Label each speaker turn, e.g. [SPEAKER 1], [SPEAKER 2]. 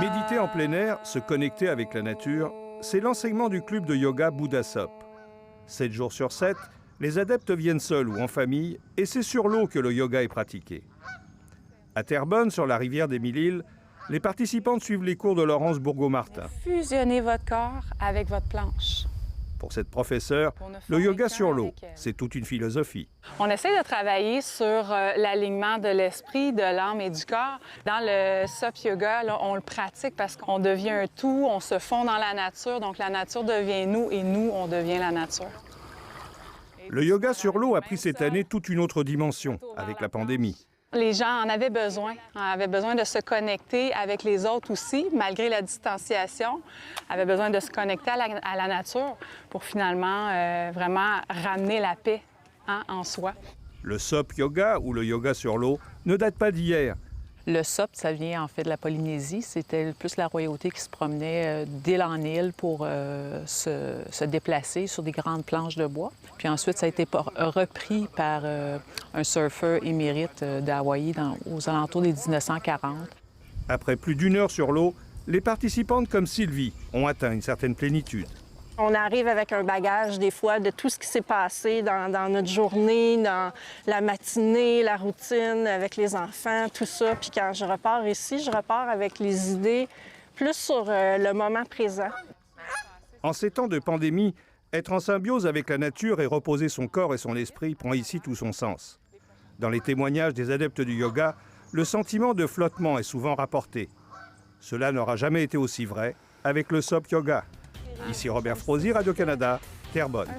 [SPEAKER 1] Méditer en plein air, se connecter avec la nature, c'est l'enseignement du club de yoga Buddha Sop. 7 jours sur 7, les adeptes viennent seuls ou en famille, et c'est sur l'eau que le yoga est pratiqué. À Terrebonne, sur la rivière des Mille-Îles, les participantes suivent les cours de Laurence Bourgault-Martin.
[SPEAKER 2] Fusionnez votre corps avec votre planche.
[SPEAKER 1] Pour cette professeure, le yoga sur l'eau, c'est toute une philosophie.
[SPEAKER 2] On essaie de travailler sur l'alignement de l'esprit, de l'âme et du corps. Dans le SOP Yoga, là, on le pratique parce qu'on devient un tout, on se fond dans la nature, donc la nature devient nous et nous, on devient la nature.
[SPEAKER 1] Le yoga sur l'eau a pris cette année toute une autre dimension avec la pandémie.
[SPEAKER 2] Les gens en avaient besoin de se connecter avec les autres aussi, malgré la distanciation, avaient besoin de se connecter à la nature pour finalement vraiment ramener la paix en soi.
[SPEAKER 1] Le SOP Yoga ou le yoga sur l'eau ne date pas d'hier.
[SPEAKER 3] Le SOP, ça vient en fait de la Polynésie. C'était plus la royauté qui se promenait d'île en île pour se déplacer sur des grandes planches de bois. Puis ensuite, ça a été repris par un surfeur émérite d'Hawaï aux alentours des 1940.
[SPEAKER 1] Après plus d'1 heure sur l'eau, les participantes comme Sylvie ont atteint une certaine plénitude.
[SPEAKER 4] On arrive avec un bagage, des fois, de tout ce qui s'est passé dans notre journée, dans la matinée, la routine, avec les enfants, tout ça. Puis quand je repars ici, je repars avec les idées plus sur le moment présent.
[SPEAKER 1] En ces temps de pandémie, être en symbiose avec la nature et reposer son corps et son esprit prend ici tout son sens. Dans les témoignages des adeptes du yoga, le sentiment de flottement est souvent rapporté. Cela n'aura jamais été aussi vrai avec le SOP Yoga. Ici Robert Frozy, Radio-Canada, Terrebonne.